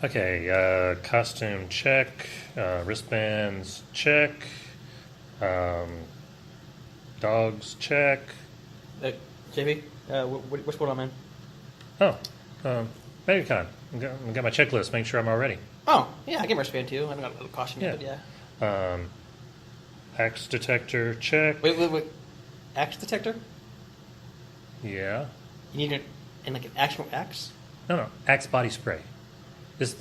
Okay, costume check, wristbands check, dogs check. JP, what's going on, man? Oh, Megacon. I got my checklist. Make sure I'm all ready. Oh, yeah, I get my wristband too. I haven't got a little costume yet, but yeah. Axe detector check. Wait. Axe detector? Yeah. You need an actual axe? No. Axe body spray. This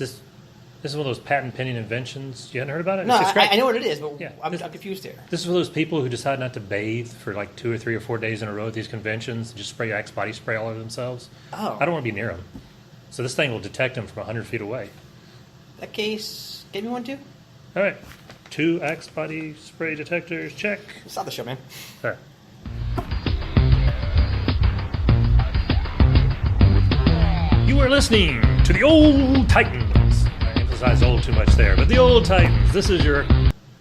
is one of those patent pending inventions. You hadn't heard about it? No, I know what it is, but yeah, I'm confused here. This is for those people who decide not to bathe for like 2 or 3 or 4 days in a row at these conventions. Just spray Axe body spray all over themselves. Oh. I don't want to be near them. So this thing will detect them from 100 feet away. In that case, get me one too? All right. 2 Axe body spray detectors, check. Stop the show, man. All right. You are listening to the Old Titans. I emphasize old too much there, but the Old Titans. This is your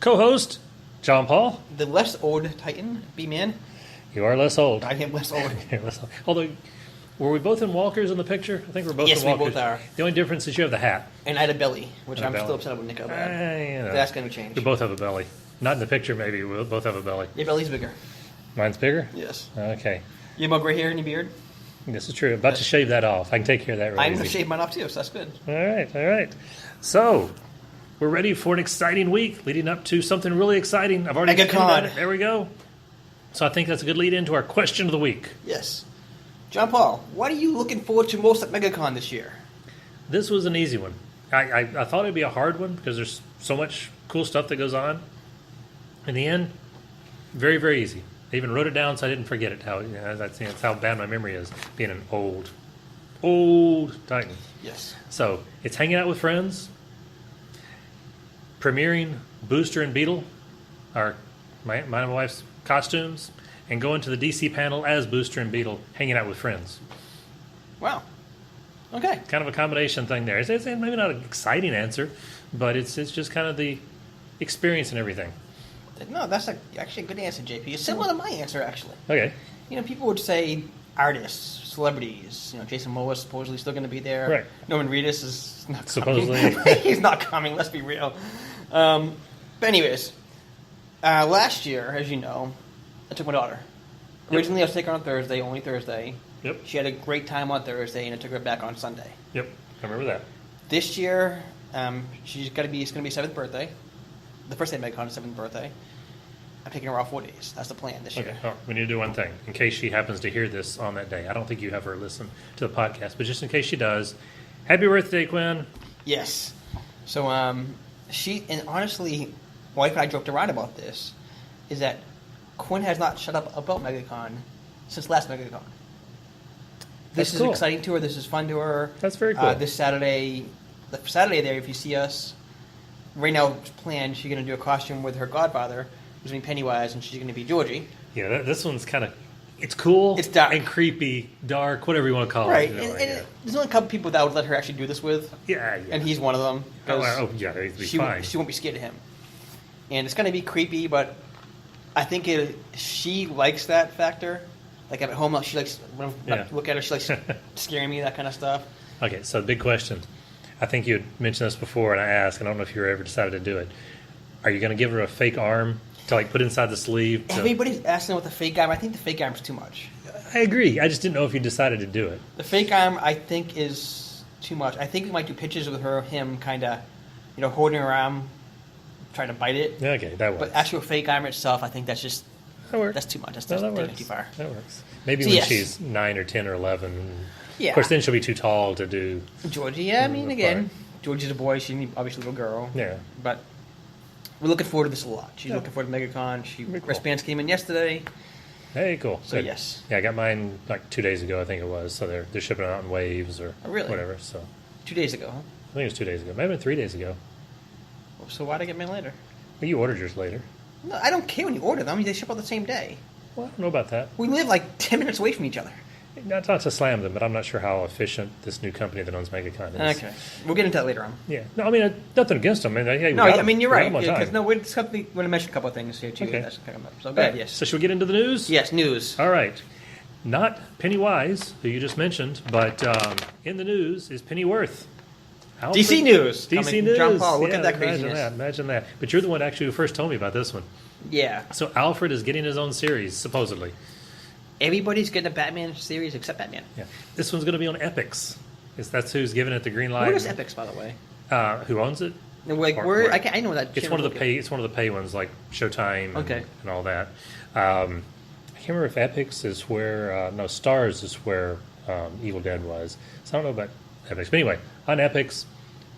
co-host, John Paul. The less old Titan, B-Man. You are less old. I am less old. You're less old. Although, were we both in walkers in the picture? I think we're both Yes, in we walkers. both are. The only difference is you have the hat. And I had a belly, which And a I'm belly. still upset with Nick about. You know, That's going to change. we both have a belly. Not in the picture, maybe. We'll both have a belly. Your belly's bigger. Mine's bigger? Yes. Okay. You have more gray hair in your beard? This is true. I'm about to shave that off. I can take care of that right I'm going easy. to shave mine off too, so that's good. All right. So, we're ready for an exciting week leading up to something really exciting. I've already Megacon. about it. There we go. So I think that's a good lead into our question of the week. Yes. John Paul, what are you looking forward to most at Megacon this year? This was an easy one. I thought it'd be a hard one because there's so much cool stuff that goes on. In the end, very, very easy. I even wrote it down so I didn't forget it. That's how bad my memory is, being an old Titan. Yes. So it's hanging out with friends, premiering Booster and Beetle, my and my wife's costumes, and going to the DC panel as Booster and Beetle, hanging out with friends. Wow. Okay. Kind of a combination thing there. It's maybe not an exciting answer, but it's just kind of the experience and everything. No, that's actually a good answer, JP. It's similar to my answer, actually. Okay. You know, people would say artists, celebrities. You know, Jason Momoa is supposedly still going to be there. Right. Norman Reedus is not Supposedly. coming. He's not coming, let's be real. But anyways, last year, as you know, I took my daughter. Originally, I was taking her on Thursday, only Thursday. Yep. She had a great time on Thursday, and I took her back on Sunday. Yep. I remember that. This year, it's going to be 7th birthday. The first day of Megacon is 7th birthday. I'm taking her off 4 days. That's the plan this year. Okay. Oh, we need to do one thing in case she happens to hear this on that day. I don't think you have her listen to the podcast, but just in case she does, happy birthday, Quinn. Yes. So, and honestly, my wife and I joked around about this, is that Quinn has not shut up about Megacon since last Megacon. This is cool. exciting to her. This is fun to her. That's very cool. This Saturday there, if you see us, right now it's planned, she's going to do a costume with her godfather, who's going to be Pennywise, and she's going to be Georgie. Yeah, this one's kind of, it's cool. It's dark. And creepy, dark, whatever you want to call Right. it. And there's only a couple people that I would let her actually do this with. Yeah. And he's one of them. 'Cause yeah, he'd be she fine. she won't be scared of him. And it's going to be creepy, but I think she likes that factor. Like at home, she likes, when I look at her, she likes scaring me, that kind of stuff. Okay, so big question. I think you had mentioned this before, and I asked, I don't know if you ever decided to do it. Are you going to give her a fake arm to like put inside the sleeve? Everybody's asking with the fake arm. I think the fake arm's too much. I agree. I just didn't know if you decided to do it. The fake arm, I think, is too much. I think we might do pictures with him kind of, holding her arm, trying to bite it. Okay, that works. But actual fake arm itself, I think that's just, that works. that's too much. That's that taking works. it too far. That works. Maybe So when yes. she's 9 or 10 or 11. Yeah. Of course, then she'll be too tall to do. Georgie, yeah, I mean, the again, part. Georgie's a boy. She's obviously a little girl. Yeah. But we're looking forward to this a lot. She's Yeah. looking forward to Megacon. Very cool. Wristbands came in yesterday. Hey, cool. So, Good. yes. Yeah, I got mine like 2 days ago, I think it was. So they're shipping it out in waves or Oh, really? whatever. So 2 days ago, huh? I think it was 2 days ago. Maybe 3 days ago. So why'd I get mine later? Well, you ordered yours later. No, I don't care when you order them. They ship out the same day. Well, I don't know about that. We live like 10 minutes away from each other. Not to slam them, but I'm not sure how efficient this new company that owns Megacon is. Okay. We'll get into that later on. Yeah. No, I mean, nothing against them. I mean, hey, No, I mean, you're right. We're Because we're going to mention a couple of things here, too. Okay. That's coming up. So, go ahead, yes. So should we get into the news? Yes, news. All right. Not Pennywise, who you just mentioned, but in the news is Pennyworth. Alfred, DC News. DC coming from News. John Paul. Look Yeah, at that imagine craziness. Imagine that. But you're the one actually who first told me about this one. Yeah. So Alfred is getting his own series, supposedly. Everybody's getting a Batman series except Batman. Yeah. This one's going to be on Epix. That's who's giving it the green light. What is Epix, by the way? Who owns it? Like, Or- I know that. It's one of the pay. It's one of the pay ones, like Showtime and all that. I can't remember if Epix is where. No, Stars is where Evil Dead was. So I don't know about Epix. But anyway, on Epix,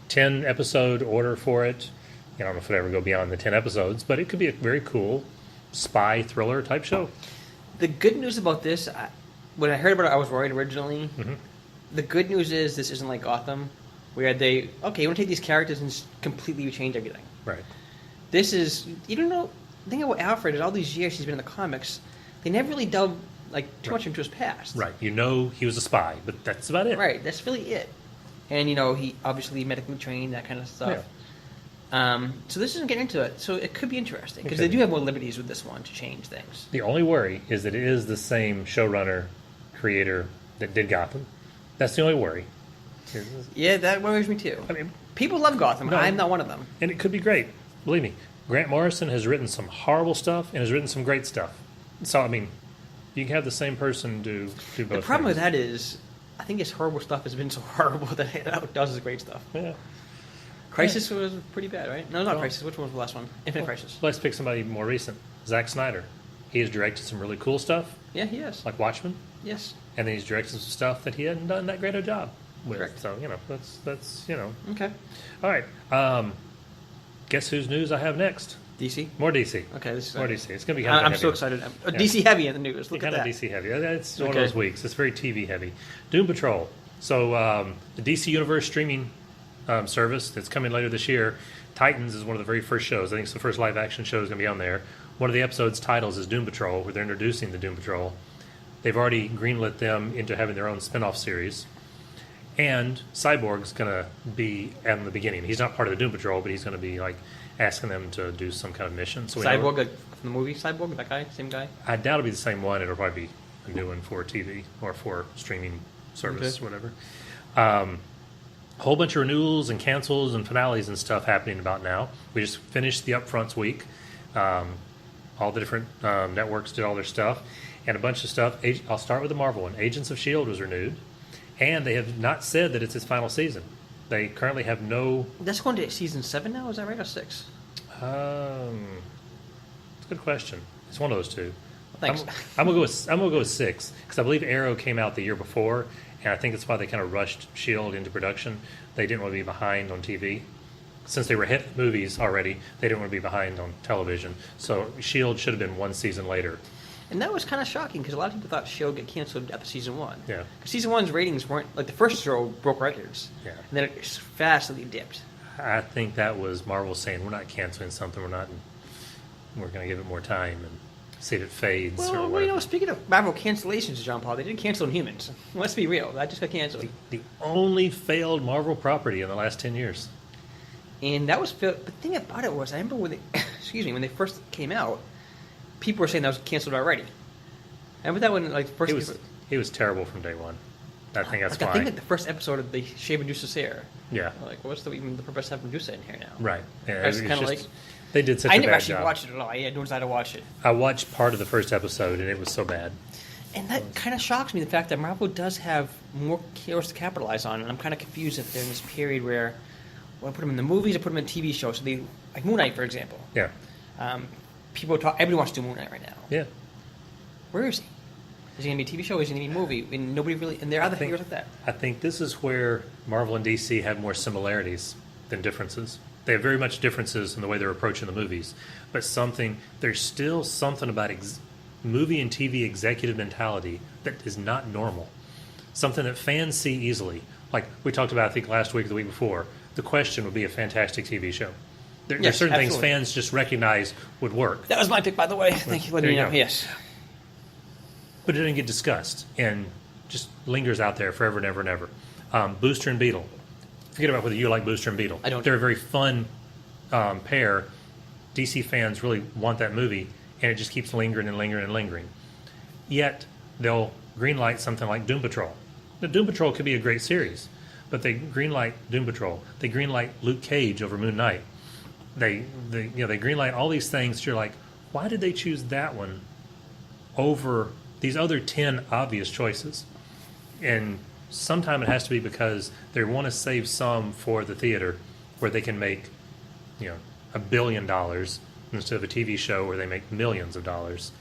10-episode order for it. I don't know if it ever go beyond the 10 episodes, but it could be a very cool spy thriller type show. The good news about this, when I heard about it, I was worried originally. Mm-hmm. The good news is this isn't like Gotham, where you want to take these characters and just completely change everything. Right. This is, you don't know, the thing about Alfred is all these years he's been in the comics, they never really delved too much into his past. Right. You know he was a spy, but that's about it. Right, that's really it. And, he obviously medically trained, that kind of stuff. So this isn't getting into it, so it could be interesting, because they do have more liberties with this one to change things. The only worry is that it is the same showrunner, creator that did Gotham. That's the only worry. Yeah, that worries me too. I mean, People love Gotham. No. I'm not one of them. and it could be great. Believe me, Grant Morrison has written some horrible stuff and has written some great stuff. So, I mean, you can have the same person do both. The problem with things. that is, I think his horrible stuff has been so horrible that it outdoes his great stuff. Yeah. Crisis was pretty bad, right? No, not Well- Crisis. Which one was the last one? Infinite Crisis. Let's pick somebody more recent. Zack Snyder. He has directed some really cool stuff, Yeah, he is. like Watchmen, Yes. and then he's directed some stuff that he hadn't done that great a job with. Correct. So, that's Okay. All right. Guess whose news I have next? DC. More DC. Okay, this is More DC. It's going to be kind of I'm heavy. so excited. DC heavy in the news. Look at Kind of that. DC heavy. It's one of Okay. those weeks. It's very TV heavy. Doom Patrol. So the DC Universe streaming service that's coming later this year. Titans is one of the very first shows. I think it's the first live action show is going to be on there. One of the episode's titles is Doom Patrol, where they're introducing the Doom Patrol. They've already greenlit them into having their own spin-off series. And Cyborg's going to be in the beginning. He's not part of the Doom Patrol, but he's going to be like asking them to do some kind of mission. So we know- Cyborg, from the movie Cyborg, that guy, same guy. I doubt it'll be the same one. It'll probably be a new one for TV or for streaming service, Okay. whatever. A whole bunch of renewals and cancels and finales and stuff happening about now. We just finished the upfronts week. All the different networks did all their stuff, and a bunch of stuff. I'll start with the Marvel one. Agents of S.H.I.E.L.D. was renewed, and they have not said that it's its final season. They currently have no... That's going to season 7 now, is that right, or 6? It's a good question. It's one of those two. Thanks. I'm gonna go with 6 because I believe Arrow came out the year before, and I think that's why they kind of rushed Shield into production. They didn't want to be behind on TV. Since they were hit movies already, they didn't want to be behind on television. So Shield should have been one season later. And that was kind of shocking, because a lot of people thought S.H.I.E.L.D. get canceled after season 1. Yeah. Because season 1's ratings weren't, like the first show broke records. Yeah. And then it fastly dipped. I think that was Marvel saying we're not canceling something. We're going to give it more time and see if it fades or Well, whatever. speaking of Marvel cancellations, John Paul, they did cancel Inhumans. Let's be real, that just got canceled. The only failed Marvel property in the last 10 years. And that was, the thing about it was, I remember when they, when they first came out, people were saying that was canceled already. Remember that when, first... He was terrible from day one. I think that's I why. think the first episode of they shave Medusa's hair. Yeah. What's even the purpose of having Medusa in here now? Right. Yeah, It's it was kind of just- like... they did such I a never bad actually job. watched it at all. I had no desire to watch it. I watched part of the first episode, and it was so bad. And that kind of shocks me, the fact that Marvel does have more heroes to capitalize on, and I'm kind of confused if they're in this period where, I put them in the movies, I put them in TV shows. So they, like Moon Knight, for example. Yeah. Everyone wants to do Moon Knight right now. Yeah. Where is he? Is he going to be a TV show? Is he going to be a movie? And nobody really, and there are other think- heroes like that. I think this is where Marvel and DC have more similarities than differences. They have very much differences in the way they're approaching the movies, but there's still something about movie and TV executive mentality that is not normal. Something that fans see easily. Like we talked about, I think last week or the week before, The Question would be a fantastic TV show. There's Yes, certain things absolutely. fans just recognize would work, That was my pick, by the way. Thank you for letting There me you know. go. Yes. but it didn't get discussed and just lingers out there forever and ever and ever. Booster and Beetle. Forget about whether you like Booster and Beetle. I don't. They're a very fun pair. DC fans really want that movie, and it just keeps lingering and lingering and lingering. Yet they'll greenlight something like Doom Patrol. The Doom Patrol could be a great series, but they greenlight Doom Patrol. They greenlight Luke Cage over Moon Knight. They greenlight all these things. You're like, why did they choose that one over these other 10 obvious choices? And sometimes it has to be because they want to save some for the theater where they can make, $1 billion instead of a TV show where they make millions of dollars.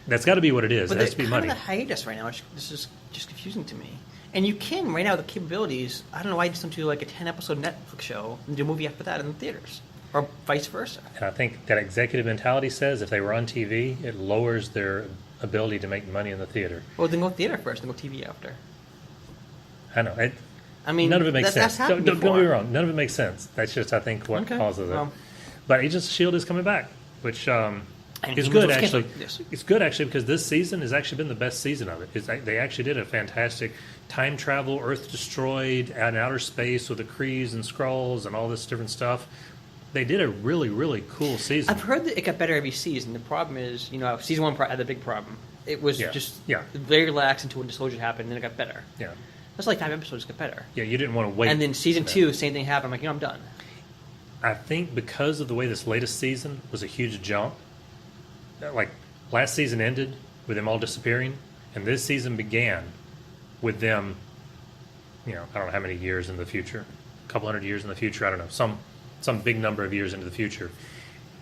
That's got to be what it is. But it has to be money. But they're kind of the hiatus right now. This is just confusing to me. And you can, right now, the capabilities, I don't know why you just don't do like a 10-episode Netflix show and do a movie after that in the theaters. Or vice versa. And I think that executive mentality says if they were on TV, it lowers their ability to make money in the theater. Well, then go theater first, then go TV after. I know. I mean, none of it makes sense. Don't get me wrong. None of it makes sense. That's just, I think, what causes it. But Agents of S.H.I.E.L.D. is coming back, which is good, actually. Yes. It's good, actually, because this season has actually been the best season of it. They actually did a fantastic time travel, Earth destroyed, in outer space with the Krees and Skrulls and all this different stuff. They did a really, really cool season. I've heard that it got better every season. The problem is, season 1 had a big problem. It was just very relaxed until when disclosure happened, and then it got better. Yeah. That's like 5 episodes got better. Yeah, you didn't want to wait. And then season 2, same thing happened. I'm like, I'm done. I think because of the way this latest season was a huge jump, like last season ended with them all disappearing, and this season began with them, I don't know how many years in the future, a couple hundred years in the future, I don't know, some big number of years into the future,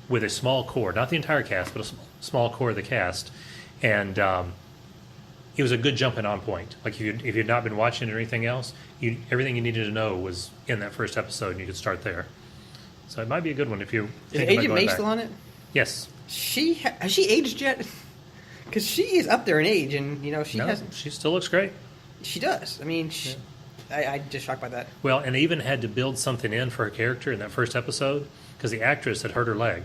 with a small core, not the entire cast, but a small core of the cast, and it was a good jumping on point. Like if you'd not been watching it or anything else, everything you needed to know was in that first episode, and you could start there. So it might be a good one if you. Is Agent May still on it? Yes. Has she aged yet? Because she is up there in age, and she hasn't. She still looks great. She does. I mean, I'm just shocked by that. Well, and they even had to build something in for her character in that first episode because the actress had hurt her leg,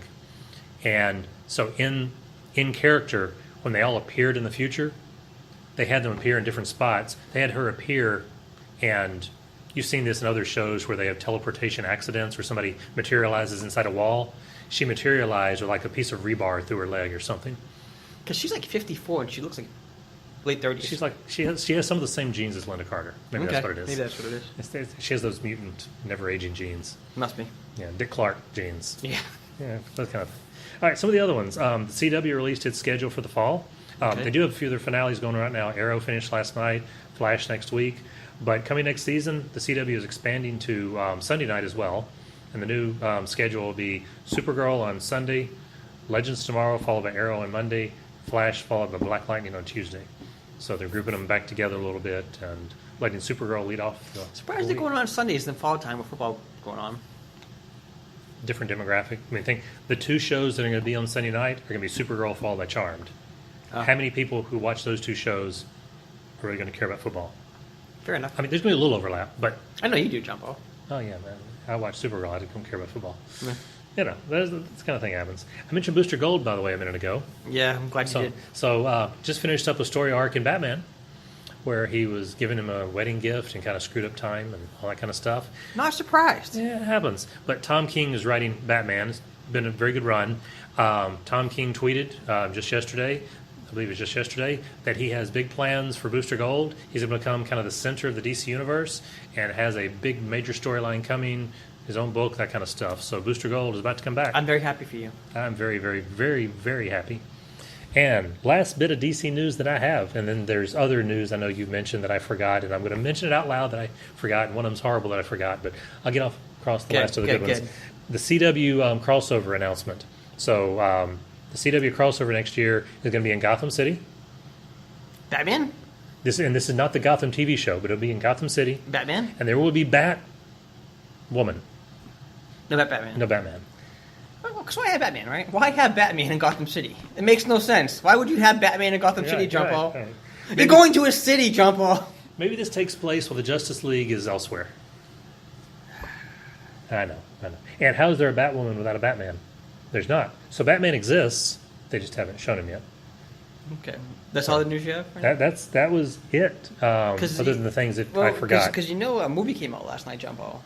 and so in character when they all appeared in the future, they had them appear in different spots. They had her appear, and you've seen this in other shows where they have teleportation accidents where somebody materializes inside a wall. She materialized with like a piece of rebar through her leg or something. Because she's like 54 and she looks like late 30s. She's like she has some of the same genes as Linda Carter. Maybe that's what it is. Maybe that's what it is. She has those mutant, never aging genes. Must be. Yeah, Dick Clark genes. Yeah. Yeah, that kind of thing. All right, some of the other ones. The CW released its schedule for the fall. They do have a few of their finales going right now. Arrow finished last night. Flash next week. But coming next season, the CW is expanding to Sunday night as well. And the new schedule will be Supergirl on Sunday, Legends tomorrow, followed by Arrow on Monday, Flash followed by Black Lightning on Tuesday. So they're grouping them back together a little bit and letting Supergirl lead off. Surprised they're going on Sundays than fall time with football going on. Different demographic. I mean, think the two shows that are going to be on Sunday night are going to be Supergirl followed by Charmed. How many people who watch those two shows are really going to care about football? Fair enough. I mean, there's going to be a little overlap, but... I know you do, Jumbo. Oh, yeah, man. I watch Supergirl. I don't care about football. Yeah. That's the kind of thing happens. I mentioned Booster Gold, by the way, a minute ago. Yeah, I'm glad you did. So just finished up a story arc in Batman where he was giving him a wedding gift and kind of screwed up time and all that kind of stuff. Not surprised. Yeah, it happens. But Tom King is writing Batman. It's been a very good run. Tom King tweeted just yesterday, I believe it was just yesterday, that he has big plans for Booster Gold. He's going to become kind of the center of the DC universe and has a big major storyline coming, his own book, that kind of stuff. So Booster Gold is about to come back. I'm very happy for you. I'm very, very, very, very happy. And last bit of DC news that I have, and then there's other news I know you mentioned that I forgot, and I'm going to mention it out loud that I forgot, and one of them's horrible that I forgot, but I'll get off across the last of the good ones. The CW crossover announcement. So the CW crossover next year is going to be in Gotham City. Batman? This is not the Gotham TV show, but it'll be in Gotham City. Batman? And there will be Batwoman. No Batman. No Batman. Because why have Batman, right? Why have Batman in Gotham City? It makes no sense. Why would you have Batman in Gotham City, Jumbo? Right. You're going to a city, Jumbo. Maybe this takes place while the Justice League is elsewhere. I know. And how is there a Batwoman without a Batman? There's not. So Batman exists. They just haven't shown him yet. Okay. That's all the news you have? Right? That was it. Other than the things that I forgot. Because a movie came out last night, Jumbo.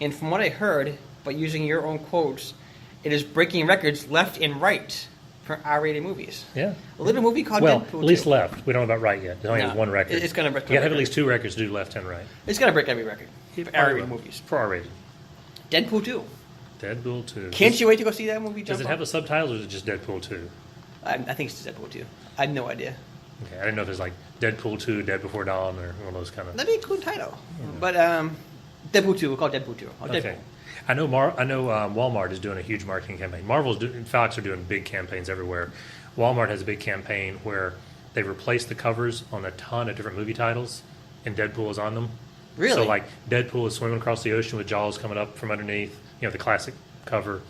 And from what I heard, but using your own quotes, it is breaking records left and right for R-rated movies. Yeah. A little movie called Well, Deadpool at least 2. left. We don't know about right yet. It only No, has one record. it's gonna break You got to have record. at least 2 records to do left and right. It's gonna break every record for R-rated movies. For R-rated. Deadpool 2. Deadpool 2. Can't you wait to go see that movie? Does it have a subtitle or is it just Deadpool 2? I think it's Deadpool 2. I have no idea. Okay, I didn't know if it's like Deadpool 2, Dead Before Dawn, or one of those kind of... That'd be a cool title. But Deadpool 2. We'll call it Deadpool 2. Oh, Okay. Deadpool. I know Walmart is doing a huge marketing campaign. Fox are doing big campaigns everywhere. Walmart has a big campaign where they replaced the covers on a ton of different movie titles, and Deadpool is on them. Really? So like Deadpool is swimming across the ocean with Jaws coming up from underneath, the classic cover,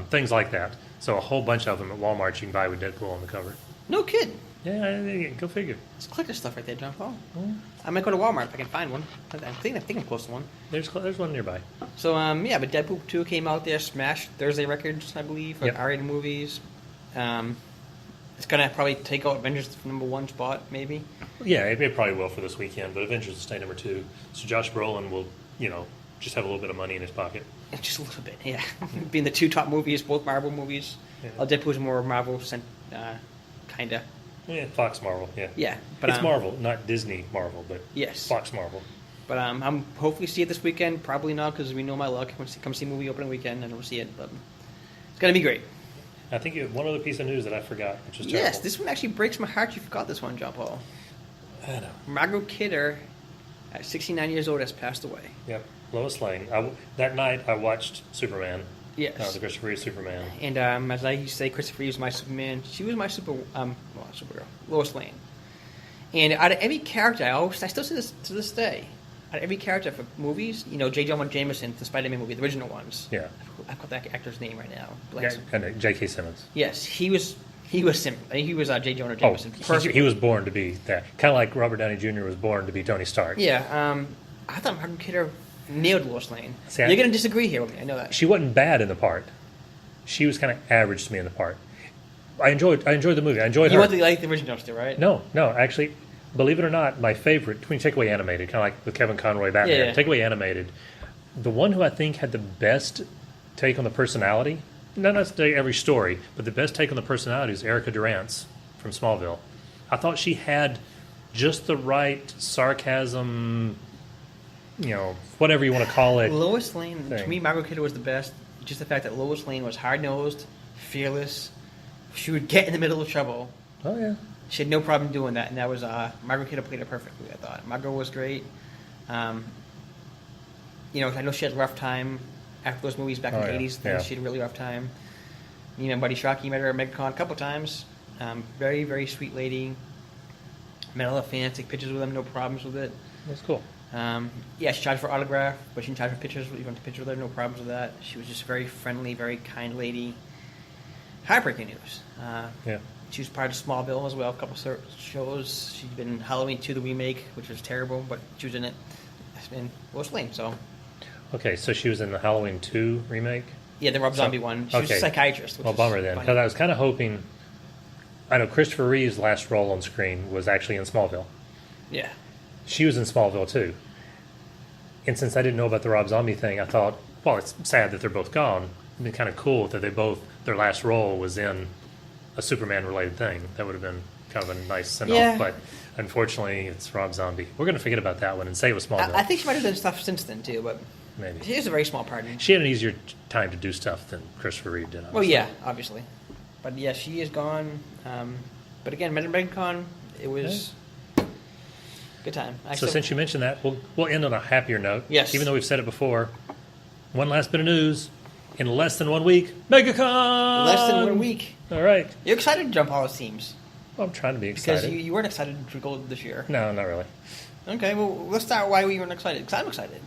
things like that. So a whole bunch of them at Walmart you can buy with Deadpool on the cover. No kidding. Yeah, go figure. It's collector stuff right there, John Paul. I might go to Walmart if I can find one. I think I'm close to one. There's one nearby. So but Deadpool 2 came out there, smashed Thursday records, I believe, for R-rated movies. It's gonna probably take out Avengers from #1 spot, maybe. Yeah, it probably will for this weekend, but Avengers will stay number 2. So Josh Brolin will, just have a little bit of money in his pocket. Just a little bit, yeah. Being the 2 top movies, both Marvel movies. Yeah. Deadpool's more Marvel, kind of. Yeah, Fox Marvel, yeah. Yeah, but it's Marvel, not Disney Marvel, but yes, Fox Marvel. But I'm hopefully see it this weekend. Probably not because we know my luck. Come see movie opening weekend and we'll see it. But it's gonna be great. I think you have one other piece of news that I forgot, which is terrible. Yes, this one actually breaks my heart. You forgot this one, John Paul. I know. Margot Kidder, at 69 years old, has passed away. Yep, Lois Lane. That night I watched Superman. Yes. The Christopher Reeve Superman. And as I used to say, Christopher Reeve was my Superman. She was my Supergirl, Lois Lane. And out of every character, I still say this to this day. Out of every character for movies, J. Jonah Jameson, the Spider-Man movie, the original ones. Yeah. I've got that actor's name right now. And J.K. Simmons. Yes, he was J. Jonah Jameson. He was born to be that. Kind of like Robert Downey Jr. was born to be Tony Stark. Yeah. I thought Margot Kidder nailed Lois Lane. See, You're going to disagree here with me. I know that. She wasn't bad in the part. She was kind of average to me in the part. I enjoyed the movie. I enjoyed her. You want to like the original still, right? No. Actually, believe it or not, my favorite, when you take away animated, kind of like with Kevin Conroy Batman, Yeah. take away animated, the one who I think had the best take on the personality, not necessarily every story, but the best take on the personality is Erica Durance from Smallville. I thought she had just the right sarcasm, whatever you want to call it. Lois Lane, thing. to me, Margot Kidder was the best. Just the fact that Lois Lane was hard-nosed, fearless. She would get in the middle of trouble. Oh, yeah. She had no problem doing that, and that was Margot Kidder played it perfectly, I thought. Margot was great. I know she had a rough time after those movies back in the 80s. Yeah. She had a really rough time. Buddy Shockey met her at Megacon a couple times. Very, very sweet lady. Met all the fans, take pictures with them, no problems with it. That's cool. She charged for autograph, but she didn't charge for pictures. You want to picture with her, no problems with that. She was just a very friendly, very kind lady. Heartbreaking news. Yeah. She was part of Smallville as well, a couple of shows. She'd been in Halloween 2, the remake, which was terrible, but she was in it. And Lois Lane, so. Okay, so she was in the Halloween 2 remake? Yeah, the Rob Zombie one. She was a psychiatrist. Well, bummer then, because I was kind of hoping. I know Christopher Reeve's last role on screen was actually in Smallville. Yeah. She was in Smallville too. And since I didn't know about the Rob Zombie thing, I thought, well, it's sad that they're both gone. It'd be kind of cool that their last role was in a Superman-related thing. That would have been kind of a nice send-off. Yeah. But unfortunately, it's Rob Zombie. We're going to forget about that one and say it was Smallville. I think she might have done stuff since then, too, but Maybe. she is a very small part. She had an easier time to do stuff than Christopher Reeve did. Well, yeah, obviously. But yeah, she is gone. But again, Megacon, it was good time. So since you mentioned that, we'll end on a happier note. Yes. Even though we've said it before. One last bit of news. In less than 1 week, Megacon! Less than 1 week. All right. You're excited to jump all those teams. Well, I'm trying to be excited. Because you weren't excited to go this year. No, not really. Okay, well, let's start why we weren't excited. Because I'm excited.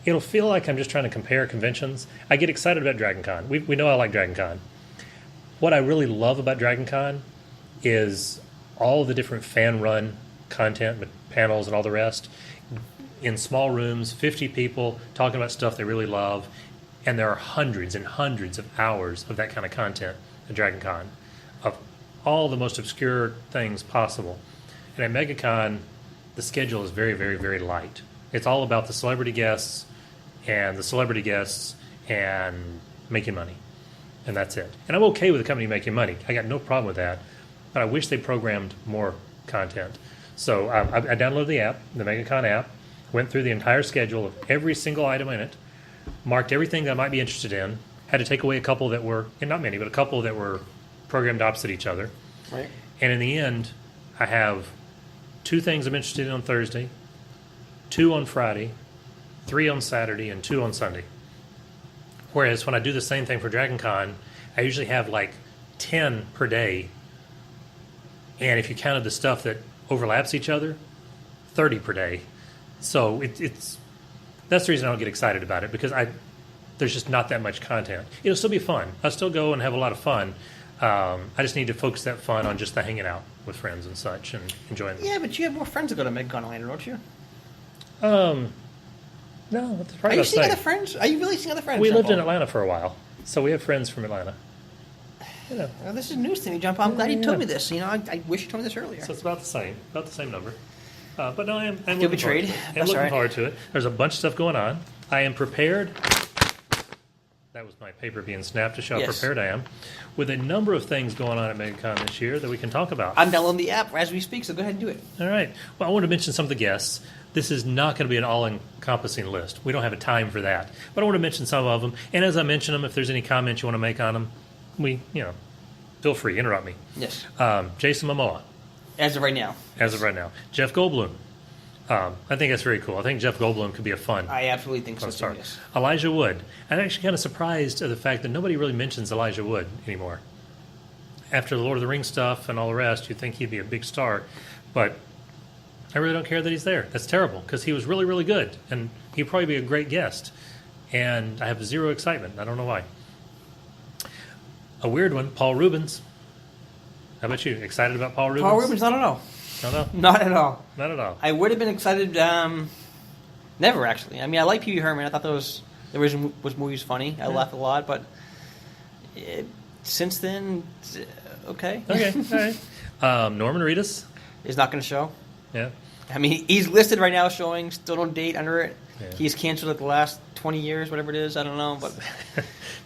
It'll feel like I'm just trying to compare conventions. I get excited about Dragon Con. We know I like Dragon Con. What I really love about Dragon Con is all the different fan-run content, panels and all the rest, in small rooms, 50 people talking about stuff they really love, and there are hundreds and hundreds of hours of that kind of content at Dragon Con, of all the most obscure things possible. And at MegaCon, the schedule is very, very, very light. It's all about the celebrity guests and making money. and that's it. And I'm okay with the company making money. I got no problem with that, but I wish they programmed more content. So I downloaded the app, the Megacon app, went through the entire schedule of every single item in it, marked everything that I might be interested in, had to take away a couple that were, and not many, but a couple that were programmed opposite each other. Right. And in the end, I have 2 things I'm interested in on Thursday, 2 on Friday, 3 on Saturday, and 2 on Sunday. Whereas when I do the same thing for Dragon Con, I usually have like 10 per day. And if you counted the stuff that overlaps each other, 30 per day. So it's that's the reason I don't get excited about it, because there's just not that much content. It'll still be fun. I'll still go and have a lot of fun. I just need to focus that fun on just the hanging out with friends and such and enjoying them. Yeah, but you have more friends that go to Megacon Atlanta, don't you? No, that's Are probably you not seeing saying. other friends? Are you really seeing other friends? We John lived in Paul? Atlanta for a while, so we have friends from Atlanta. You know, Well, this is news to me, John Paul. I'm glad you Yeah. told me this. I wish you told me this earlier. so it's about the same number. But no, I'm Feel looking betrayed. forward to it. I'm That's looking all right. forward to it. There's a bunch of stuff going on. I am prepared. That was my paper being snapped to show how Yes. prepared I am, with a number of things going on at Megacon this year that we can talk about. I'm downloading the app as we speak, so go ahead and do it. All right. Well, I want to mention some of the guests. This is not going to be an all-encompassing list. We don't have a time for that. But I want to mention some of them. And as I mention them, if there's any comments you want to make on them, feel free, interrupt me. Yes. Jason Momoa, As of right now. as of right now. Jeff Goldblum. I think that's very cool. I think Jeff Goldblum could be a fun I absolutely think so, too, start. yes. Elijah Wood. I'm actually kind of surprised at the fact that nobody really mentions Elijah Wood anymore. After the Lord of the Rings stuff and all the rest, you'd think he'd be a big star. But I really don't care that he's there. That's terrible, because he was really, really good. And he'd probably be a great guest. And I have zero excitement. I don't know why. A weird one, Paul Rubens. How about you? Excited about Paul Rubens? Paul Rubens, not at all. No, Not at all. not at all. I would have been excited, never actually. I mean, I like Pee Wee Herman. I thought the original movie was funny. I laughed a lot, but since then, okay. Okay, all right. Norman Reedus. Is not going to show. Yeah. I mean, he's listed right now showing, still no date under it. Yeah. He's canceled it the last 20 years, whatever it is. I don't know, but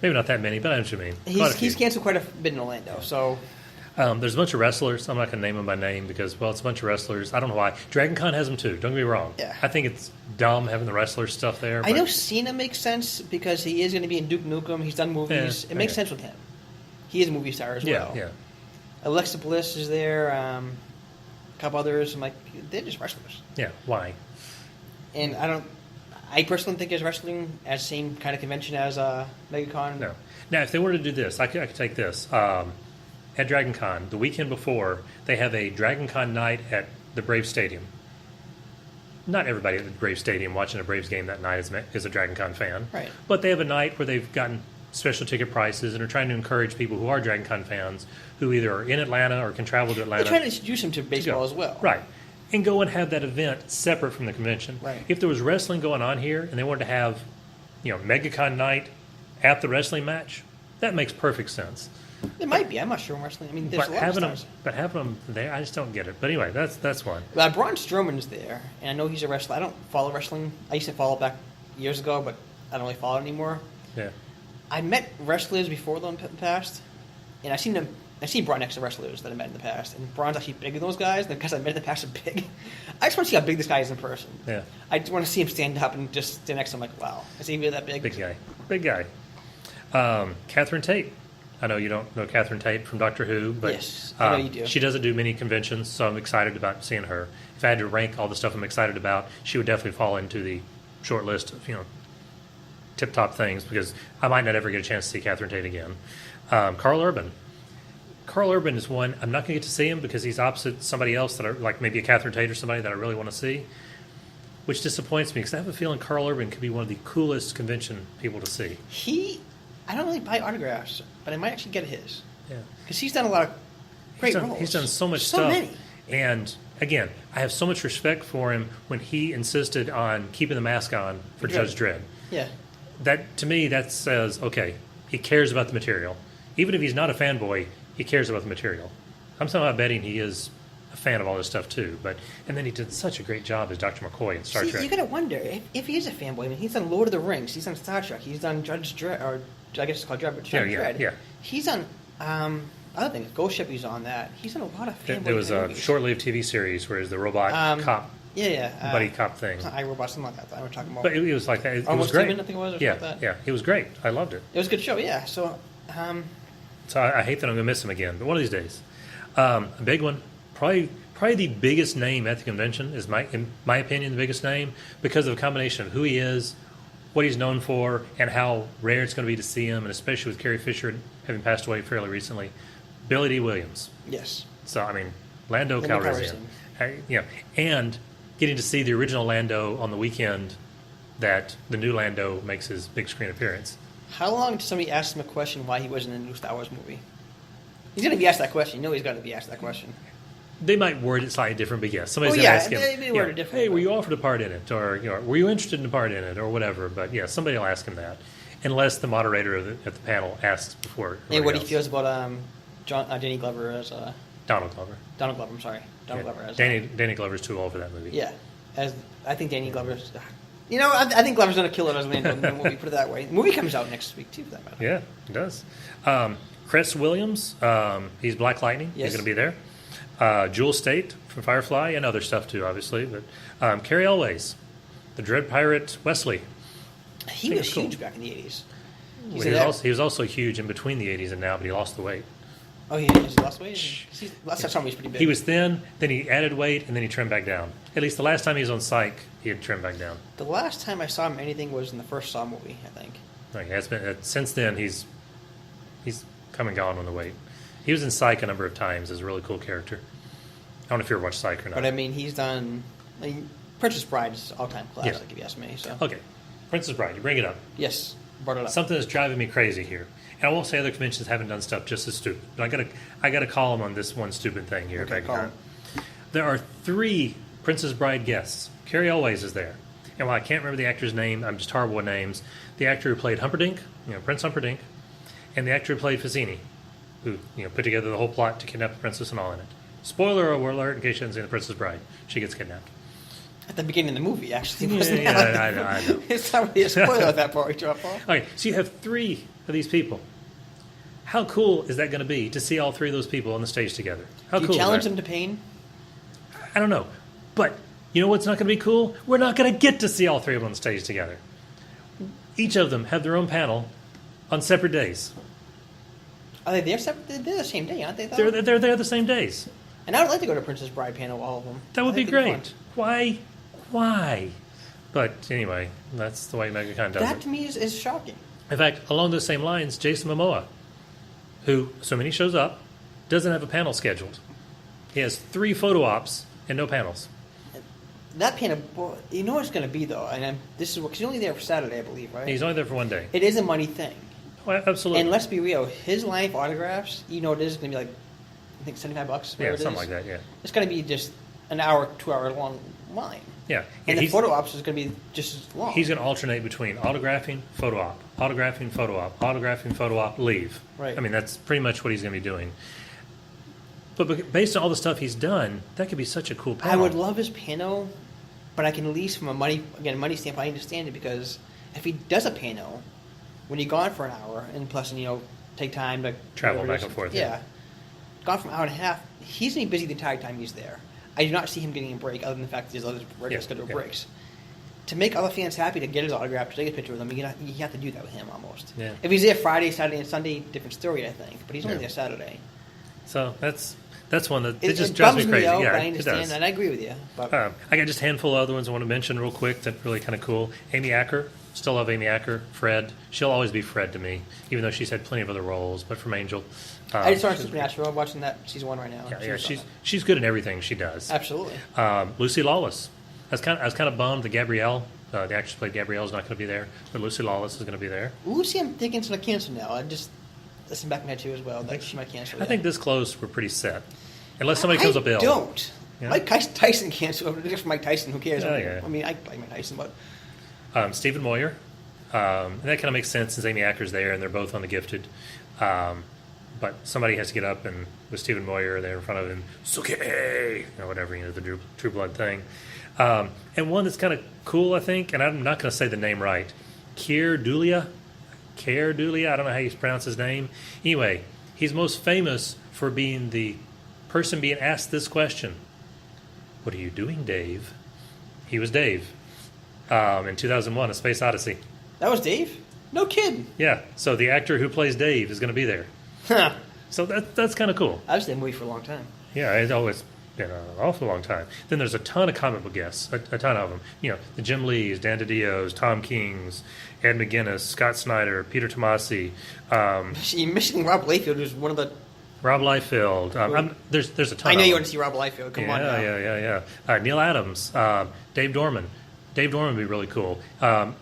Maybe not that many, but I know what you mean. Quite a he's few. canceled quite a bit in Orlando. So There's a bunch of wrestlers. I'm not going to name them by name because, well, it's a bunch of wrestlers. I don't know why. Dragon Con has them too. Don't get me wrong. Yeah. I think it's dumb having the wrestler stuff there. I know but- Cena makes sense because he is going to be in Duke Nukem. He's done movies. Yeah, It makes okay. sense with him. He is a movie star as Yeah, well. yeah. Alexa Bliss is there. A couple others. I'm like, they're just wrestlers. Yeah, why? And I personally think his wrestling as same kind of convention as Megacon. No. Now, if they were to do this, I could take this. At Dragon Con, the weekend before, they have a Dragon Con night at the Braves Stadium. Not everybody at the Braves Stadium watching a Braves game that night is a Dragon Con fan. Right. But they have a night where they've gotten special ticket prices and are trying to encourage people who are Dragon Con fans who either are in Atlanta or can travel to Atlanta. They're trying to introduce him to baseball go. as well. Right. And go and have that event separate from the convention. Right. If there was wrestling going on here and they wanted to have, Megacon night at the wrestling match, that makes perfect sense. It might be. I'm not sure in wrestling. I mean, there's But a lot having of them, stars. having them there, I just don't get it. But anyway, that's one. Braun Strowman's there, and I know he's a wrestler. I don't follow wrestling. I used to follow back years ago, but I don't really follow it anymore. Yeah. I met wrestlers before them in the past, and I've seen Braun next to wrestlers that I met in the past, and Braun's actually bigger than those guys. The guys I met in the past are big. I just want to see how big this guy is in person. Yeah. I just want to see him stand up and just stand next to him like, wow, is he really that big? Big guy. Catherine Tate. I know you don't know Catherine Tate from Doctor Who, but Yes, I know you do. She doesn't do many conventions, so I'm excited about seeing her. If I had to rank all the stuff I'm excited about, she would definitely fall into the short list of tip-top things, because I might not ever get a chance to see Catherine Tate again. Carl Urban. Carl Urban is one, I'm not going to get to see him because he's opposite somebody else that like maybe a Catherine Tate or somebody that I really want to see, which disappoints me because I have a feeling Carl Urban could be one of the coolest convention people to see. I don't really buy autographs, but I might actually get his. Yeah. Because he's done a lot of great roles. He's done so much So stuff. many. And again, I have so much respect for him when he insisted on keeping the mask on for Dredd. Judge Dredd. Yeah. That, to me, that says, okay, he cares about the material. Even if he's not a fanboy, he cares about the material. I'm somehow betting he is a fan of all this stuff too. And then he did such a great job as Dr. McCoy in Star Trek. You gotta wonder if he is a fanboy. I mean, he's done Lord of the Rings, he's done Star Trek, he's done Judge Dredd, or I guess it's called Dredd, but Judge Dredd. Yeah. He's on other things. Ghost Ship, he's on that. He's on a lot of There was a movies. short-lived TV series where it's the robot cop, Yeah. buddy cop thing. It's not iRobot, something like that. I was talking about. But it was like that. It was Almost great. Human, I think it was, or yeah, something like that. yeah, it was great. I loved it. It was a good show, yeah. So, So I hate that I'm going to miss him again, but one of these days. A big one, probably the biggest name at the convention is, in my opinion, the biggest name because of a combination of who he is, what he's known for, and how rare it's going to be to see him, and especially with Carrie Fisher having passed away fairly recently. Billy D. Williams. yes. So, I mean, Lando Calrissian. And getting to see the original Lando on the weekend that the new Lando makes his big screen appearance. How long did somebody ask him a question why he wasn't in the new Star Wars movie? He's going to be asked that question. You know he's got to be asked that question. They might word it slightly different, but yes, somebody's Oh, going to yeah, ask him. they word it different, Hey, were but- you offered a part in it, or were you interested in a part in it, or whatever? But yeah, somebody will ask him that, unless the moderator at the panel asks before. Hey, what he else. feels about Danny Glover as Donald Glover. Donald Glover. I'm sorry, Donald Yeah. Glover as Danny Glover's too old for that movie. Yeah, as I think Danny Glover's. You know, I think Glover's going to kill it as Lando in the movie. Put it that way. The movie comes out next week too, for that matter. Yeah, it does. Chris Williams, he's Black Lightning. Yes. He's going to be there. Jewel State from Firefly and other stuff too, obviously. But Carrie Elways, the Dread Pirate Wesley. He think was it's cool. huge back in the '80s. Well, he was also huge in between the 80s and now, but he lost the weight. Oh, he lost weight. Last time he was pretty big. He was thin, then he added weight, and then he trimmed back down. At least the last time he was on Psych, he had trimmed back down. The last time I saw him anything was in the first Saw movie, I think. Like, it's been, since then, he's come and gone on the weight. He was in Psych a number of times as a really cool character. I don't know if you ever watched Psych or not. But I mean, he's done. Princess Bride is all-time classic, Yeah. if you ask me. So Okay, Princess Bride, you bring it up. yes, brought it up. Something that's driving me crazy here. And I won't say other conventions haven't done stuff just as stupid. But I gotta call them on this one stupid thing here. Okay, at call Megacon. 'em. There are 3 Princess Bride guests. Carrie Elways is there. And while I can't remember the actor's name, I'm just horrible with names. The actor who played Humperdinck, Prince Humperdinck, and the actor who played Fazzini, who put together the whole plot to kidnap the princess and all in it. Spoiler alert in case you haven't seen The Princess Bride. She gets kidnapped. At the beginning of the movie, actually. Yeah, Wasn't yeah, it? I know. It's not really a spoiler at that point, drop off. Okay, so you have 3 of these people. How cool is that going to be to see all 3 of those people on the stage together? How Do cool you is challenge that? them to pain? I don't know. But you know what's not going to be cool? We're not going to get to see all 3 of them on stage together. Each of them have their own panel on separate days. Are they there separate? They're the same day, aren't they? Though? They're there the same days. And I would like to go to Princess Bride panel, all of them. That would I be think it'd great. Why? But anyway, that's the way Megacon does That it. to me is shocking. In fact, along those same lines, Jason Momoa, who, assuming he shows up, doesn't have a panel scheduled. He has 3 photo ops and no panels. That panel, well, you know what it's going to be though, and this is because he's only there for Saturday, I believe, right? He's only there for one day. It is a money thing, Well, absolutely. and let's be real, his line for autographs, it is going to be like, I think $75, whatever yeah, it is. something like that, yeah. It's going to be just an hour, 2-hour long line, Yeah. and the he's- photo ops is going to be just as long. He's going to alternate between autographing, photo op, autographing, photo op, autographing, photo op, leave. Right. I mean, that's pretty much what he's going to be doing. But based on all the stuff he's done, that could be such a cool I panel. would love his panel, but I can at least from a money standpoint, I understand it because if he does a panel, when you're gone for an hour, and plus, take time to Travel whatever it back is, and forth, Yeah. yeah. Gone for an hour and a half, he's going to be busy the entire time he's there. I do not see him getting a break other than the fact that there's other regular Yeah, scheduled yeah. breaks. To make other fans happy to get his autograph, to take a picture with him, you have to do that with him almost. Yeah. If he's there Friday, Saturday, and Sunday, different story, I think. But he's only Yeah. there Saturday. So that's one that It just drives bums me crazy. out, Yeah, but I it understand, does. and I agree with you. But I got just a handful of other ones I want to mention real quick that really kind of cool. Amy Acker, still love Amy Acker. Fred, she'll always be Fred to me, even though she's had plenty of other roles. But from Angel, I just started she's- Supernatural. I'm watching that season 1 right now. Yeah, she's good in everything she does. Absolutely. Lucy Lawless. I was kind of bummed that Gabrielle, the actress who played Gabrielle, is not going to be there, but Lucy Lawless is going to be there. Lucy, I'm thinking it's going to cancel now. I just listen back in my head too as well. That she might cancel. I think this close we're pretty set, unless somebody I comes up ill. don't. Yeah? Mike Tyson canceled. Just for Mike Tyson, who cares? Yeah, yeah. I mean, I like Mike Tyson, but Stephen Moyer. And that kind of makes sense since Amy Acker's there and they're both on The Gifted. But somebody has to get up and with Stephen Moyer there in front of him, Suke, whatever, the True Blood thing. And one that's kind of cool, I think, and I'm not going to say the name right, Keir Dulia. Care Dooley. I don't know how you pronounce his name. Anyway, he's most famous for being the person being asked this question. What are you doing, Dave? He was Dave in 2001, A Space Odyssey. That was Dave? No kidding. Yeah, so the actor who plays Dave is going to be there. Huh. So that's kind of cool. I've seen that movie for a long time. Yeah, it's always been an awful long time. Then there's a ton of comic book guests, a ton of them. You know, the Jim Lees, Dan DiDios, Tom Kings, Ed McGuinness, Scott Snyder, Peter Tomasi. You're missing Rob Liefeld, who's one of the... Rob Liefeld. There's a ton. I know of you them. want to see Rob Liefeld. Come on now. Yeah. Neil Adams, Dave Dorman. Dave Dorman would be really cool.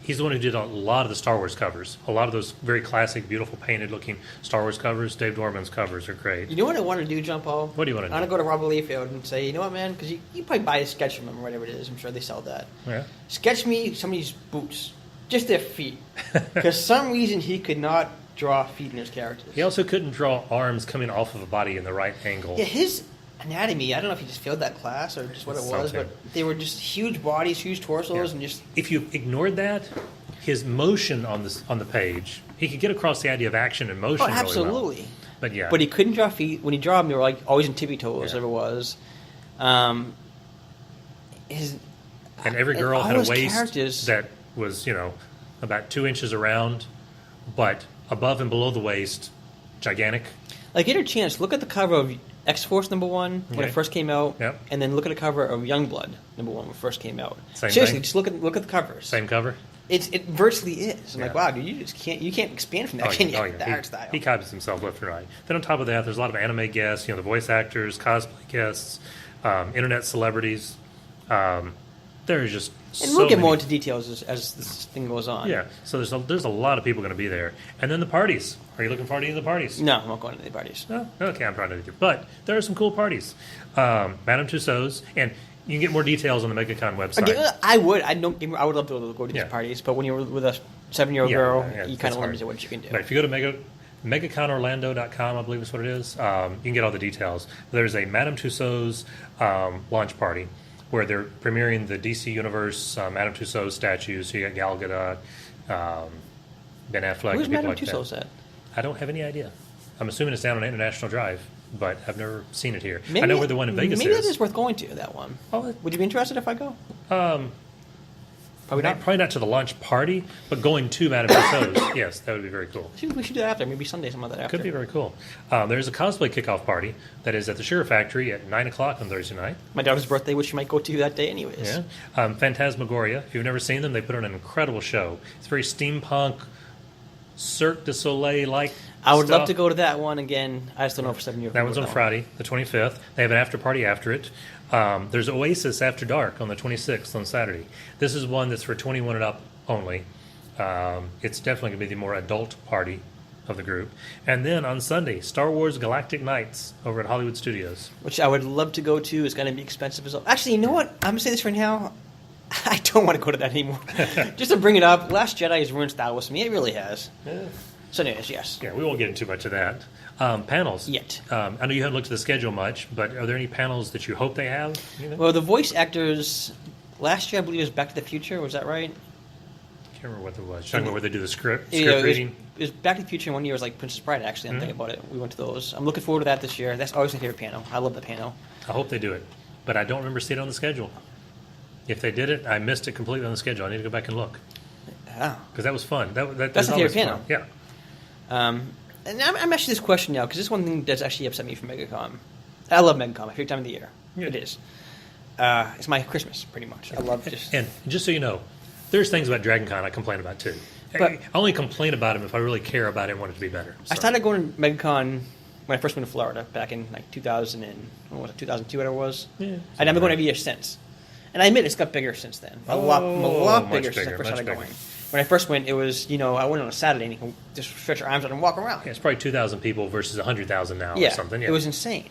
He's the one who did a lot of the Star Wars covers. A lot of those very classic, beautiful, painted-looking Star Wars covers. Dave Dorman's covers are great. You know what I want to do, John Paul? What do you want to do? I want to go to Robert Liefeld and say, you know what, man? Because you probably buy a sketch from him or whatever it is. I'm sure they sell that. Yeah. Sketch me somebody's boots. Just their feet. Because some reason he could not draw feet in his characters. He also couldn't draw arms coming off of a body in the right angle. Yeah, his anatomy, I don't know if he just failed that class or just what it was, Something. but they were just huge bodies, huge torsos, and just... If you ignored that, his motion on the page, he could get across the idea of action and motion Oh, absolutely. really well. But yeah. But he couldn't draw feet. When he drew them, they were like always in tippy toes, Yeah. ever was. His... And every girl all had a his waist characters- that was, about 2 inches around, but above and below the waist, gigantic. Like, get a chance, look at the cover of X-Force #1 when Okay. it first came out, Yep. and then look at the cover of Youngblood #1 when it first came out. Same Seriously, thing? just look at the covers. Same cover. It virtually is. I'm like, Yeah. wow, dude, you can't expand from that, can you? The art style. He copies himself left and right. Then on top of that, there's a lot of anime guests, the voice actors, cosplay guests, internet celebrities. There's just and so we'll get many. more into details as this thing goes on. Yeah, so there's a lot of people going to be there. And then the parties. Are you looking forward to any of the parties? No, I'm not going to any parties. No? Okay, I'm probably not either. But there are some cool parties. Madame Tussauds, and you can get more details on the Megacon website. Again, I would love to go to these Yeah. parties, but when you're with a 7-year-old girl, you it's kind of hard. limit what you can do. But if you go to MegaconOrlando.com, I believe is what it is, you can get all the details. There's a Madame Tussauds launch party where they're premiering the DC Universe Madame Tussauds statues. So you got Gal Gadot, Ben Affleck, Where's and people Madame like Tussauds that. at? I don't have any idea. I'm assuming it's down on International Drive, but I've never seen it here. I know where the one in Vegas maybe is. that is worth going to, that one. Oh, Would you be interested if I go? probably not to the launch party, but going to Madame Tussauds. Yes, that would be very cool. I think we should do that after. Maybe Sunday, some of that after. Could be very cool. There's a cosplay kickoff party that is at the Sugar Factory at 9 o'clock on Thursday night. My daughter's birthday, which she might go to that day anyways. Yeah. Phantasmagoria. If you've never seen them, they put on an incredible show. It's very steampunk, Cirque du Soleil-like I would love stuff. to go to that one again. I just don't know for 7 years. That one's on Friday, the 25th. They have an after party after it. There's Oasis After Dark on the 26th on Saturday. This is one that's for 21 and up only. It's definitely going to be the more adult party of the group. And then on Sunday, Star Wars Galactic Nights over at Hollywood Studios. Which I would love to go to. It's going to be expensive as well. Actually, you know what? I'm going to say this right now. I don't want to go to that anymore. Just to bring it up, Last Jedi has ruined Star Wars for me. It really has. Yeah. So anyways, yes. Yeah, we won't get into too much of that. Panels. Yet. I know you haven't looked at the schedule much, but are there any panels that you hope they have? Well, the voice actors, last year I believe it was Back to the Future. Was that right? I can't remember what that was. You're talking about where they do the script Yeah, reading? It was Back to the Future, and 1 year was like Princess Bride, actually. I'm thinking about it. We went to those. I'm looking forward to that this year. That's always my favorite panel. I love the panel. I hope they do it, but I don't remember seeing it on the schedule. If they did it, I missed it completely on the schedule. I need to go back and look Yeah. because that was fun. That's That's my always favorite fun. panel. Yeah. And I'm asking this question now because this is one thing that's actually upset me from Megacon. I love Megacon. My favorite time of the year. Yeah. It is. It's my Christmas, pretty much. I love just... And just so you know, there's things about Dragon Con I complain about too. But- I only complain about them if I really care about it and want it to be better. I So, started going to Megacon when I first went to Florida back in like 2002, whatever it was. Yeah, And I've been going every year since. And I admit it's got bigger since then. A lot much bigger since I bigger, first much started bigger. going. When I first went, it was, I went on a Saturday and you can just stretch your arms out and walk around. yeah, it's probably 2,000 people versus 100,000 now or something. Yeah. It was insane.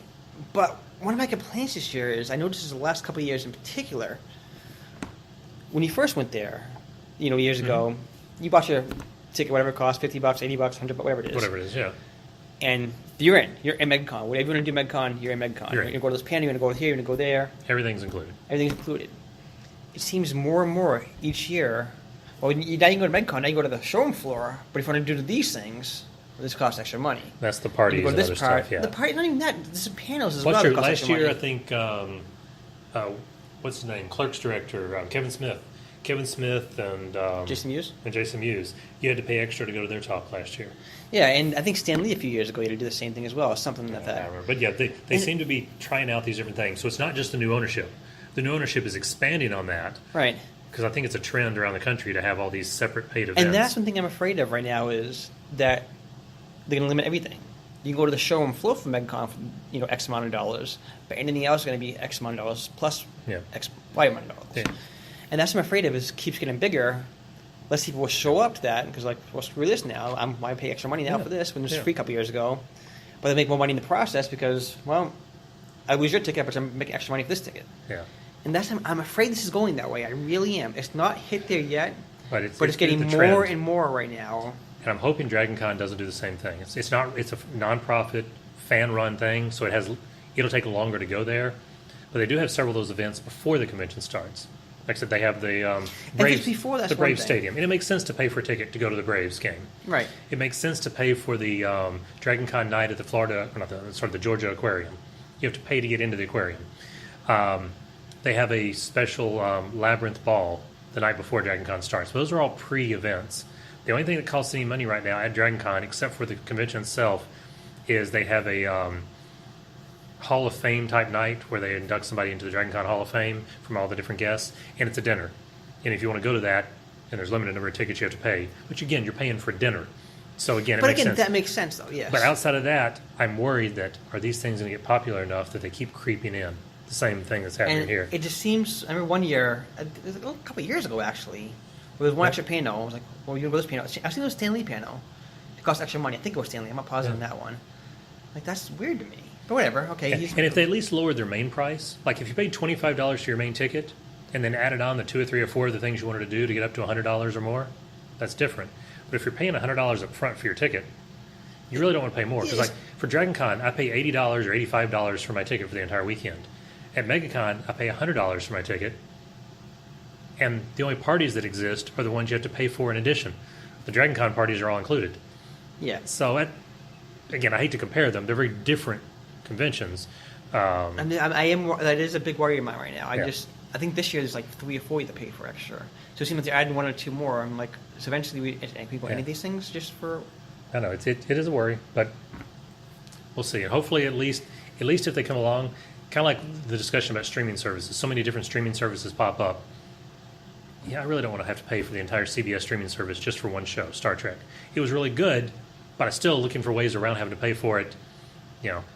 But one of my complaints this year is, I noticed this the last couple of years in particular, when you first went there, years ago, you bought your ticket, whatever it cost, $50, $80, $100, whatever it is. Whatever it is, yeah. And you're in MegCon. Whatever you want to do MegCon, you're in MegCon. You're You're in. going to go to this panel, you're going to go here, you're going to go there. Everything's included. Everything's included. It seems more and more each year Well, now you can go to Megacon, now you go to the showroom floor, but if you want to do these things, this costs extra money. That's the parties You go to and this other part, stuff. Yeah. the party, not even that. There's some panels as What's well. your that cost last extra year? money. I think what's his name? Clerks director Kevin Smith. Kevin Smith and Jason Mewes? And Jason Mewes. You had to pay extra to go to their talk last year. Yeah, and I think Stan Lee a few years ago he had to do the same thing as well. Something like I that. remember. But yeah, they seem to be trying out these different things. So it's not just the new ownership. The new ownership is expanding on that. Right. Because I think it's a trend around the country to have all these separate paid events. And that's one thing I'm afraid of right now is that they're going to limit everything. You can go to the showroom floor for Megacon for X amount of dollars, but anything else is going to be X amount of dollars plus X Y amount of dollars. Yeah. And that's what I'm afraid of is it keeps getting bigger. Less people will show up to that because like, well, screw this now. Why pay extra money now for this when it was free a couple years ago? But they make more money in the process because, well, I lose your ticket, but I'm making extra money for this ticket. Yeah. And I'm afraid this is going that way. I really am. It's not hit there yet, but it's getting the more trend. and more right now. And I'm hoping Dragon Con doesn't do the same thing. It's a nonprofit, fan-run thing, so it'll take longer to go there. But they do have several of those events before the convention starts. Like I said, they have the Braves, before, that's the Braves one thing. Stadium, and it makes sense to pay for a ticket to go to the Braves game. Right. It makes sense to pay for the Dragon Con night at the Georgia Aquarium. You have to pay to get into the aquarium. They have a special Labyrinth ball the night before Dragon Con starts. Those are all pre-events. The only thing that costs any money right now at Dragon Con, except for the convention itself, is they have a Hall of Fame type night where they induct somebody into the Dragon Con Hall of Fame from all the different guests, and it's a dinner. And if you want to go to that, and there's a limited number of tickets you have to pay, which again, you're paying for dinner. So again, it makes sense. That makes sense though, yes. But outside of that, I'm worried that are these things going to get popular enough that they keep creeping in? The same thing that's happening and here. It just seems, I remember one year, it was a couple of years ago actually, there was one extra panel. I was like, well, you go to this panel. I've seen the Stan Lee panel. It cost extra money. I think it was Stan Lee. I'm not positive on that one. Like, that's weird to me. But whatever, okay. And if they at least lowered their main price, like if you paid $25 for your main ticket and then added on the 2 or 3 or 4 of the things you wanted to do to get up to $100 or more, that's different. But if you're paying $100 up front for your ticket, you really don't want to pay more. Because like for Dragon Con, I pay $80 or $85 for my ticket for the entire weekend. At Megacon, I pay $100 for my ticket. And the only parties that exist are the ones you have to pay for in addition. The Dragon Con parties are all included. Yeah. So, again, I hate to compare them. They're very different conventions. That is a big worry of mine right now. Yeah. I think this year there's like 3 or 4 you have to pay for extra. So it seems like they're adding 1 or 2 more. I'm like, so eventually we go any of these things just for. I know it is a worry, but we'll see. And hopefully, at least if they come along, kind of like the discussion about streaming services. So many different streaming services pop up. Yeah, I really don't want to have to pay for the entire CBS streaming service just for one show, Star Trek. It was really good, but I'm still looking for ways around having to pay for it.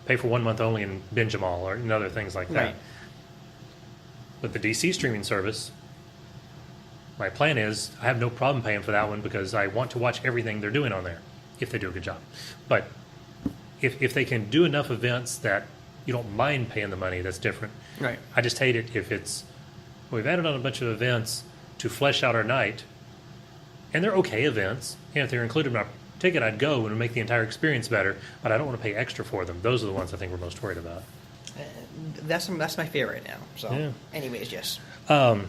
Pay for 1 month only and binge them all, or other things like that. Right. But the DC streaming service, my plan is I have no problem paying for that one because I want to watch everything they're doing on there, if they do a good job. But if they can do enough events that you don't mind paying the money, that's different. Right. I just hate it if we've added on a bunch of events to flesh out our night, and they're okay events, and if they're included in our ticket, I'd go and make the entire experience better, but I don't want to pay extra for them. Those are the ones I think we're most worried about. That's my fear right now. So, Yeah. anyways, yes. Well,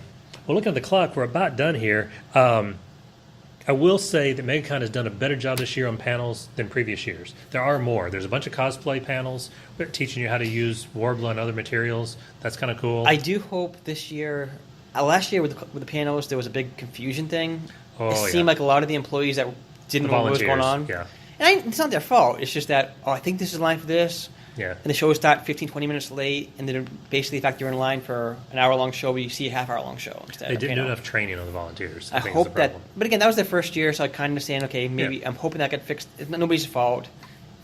looking at the clock, we're about done here. I will say that Megacon has done a better job this year on panels than previous years. There are more. There's a bunch of cosplay panels teaching you how to use Warbler and other materials. That's kind of cool. I do hope this year. Last year with the panels, there was a big confusion thing. It seemed like a lot of the employees that didn't know what was going on. Yeah. And it's not their fault. It's just that, I think this is line for this. Yeah. And the show would start 15, 20 minutes late, and then basically, in fact, you're in line for an hour-long show, but you see a half-hour-long show instead. They didn't do enough training on the volunteers. I think hope is the that, problem. but again, that was their first year, so I kind of understand, okay, maybe Yeah. I'm hoping that gets fixed. It's nobody's fault.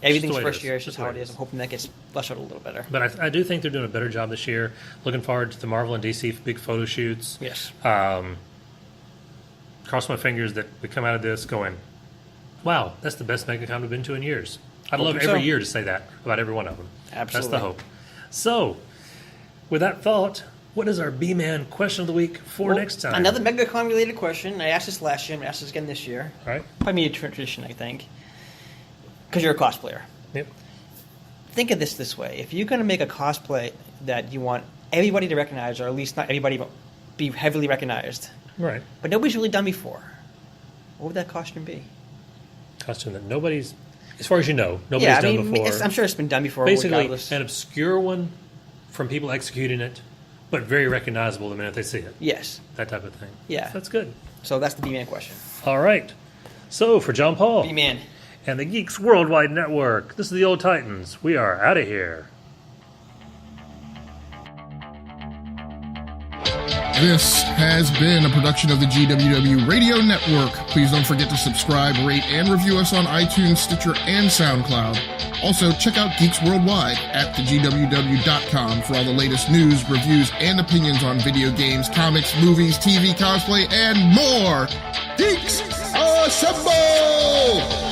Everything's the way it first is. year, it's just Just the how way it it is. is. I'm hoping that gets fleshed out a little better. But I do think they're doing a better job this year. Looking forward to the Marvel and DC big photo shoots. Yes. Cross my fingers that we come out of this going, wow, that's the best Megacon we've been to in years. I'd love Hoping every so. year to say that about every one of them. Absolutely. That's the hope. So, with that thought, what is our B-Man question of the week for next time? Another Megacon related question. I asked this last year, I'm going to ask this again this year. All right. Probably a tradition, I think. Because you're a cosplayer. Yep. Think of this way. If you're going to make a cosplay that you want everybody to recognize, or at least not everybody, but be heavily recognized, Right. but nobody's really done before, what would that costume be? Costume that nobody's, as far as you know, nobody's Yeah, I done mean, before. I'm sure it's been done before. Basically, regardless. an obscure one from people executing it, but very recognizable the minute they see it. Yes. That type of thing. Yeah. So that's good. So that's the B-Man question. All right. So for John Paul B-Man. and the Geeks Worldwide Network, this is the Old Titans. We are out of here. This has been a production of the GWW Radio Network. Please don't forget to subscribe, rate, and review us on iTunes, Stitcher, and SoundCloud. Also, check out Geeks Worldwide at thegww.com for all the latest news, reviews, and opinions on video games, comics, movies, TV, cosplay, and more. Geeks Assemble!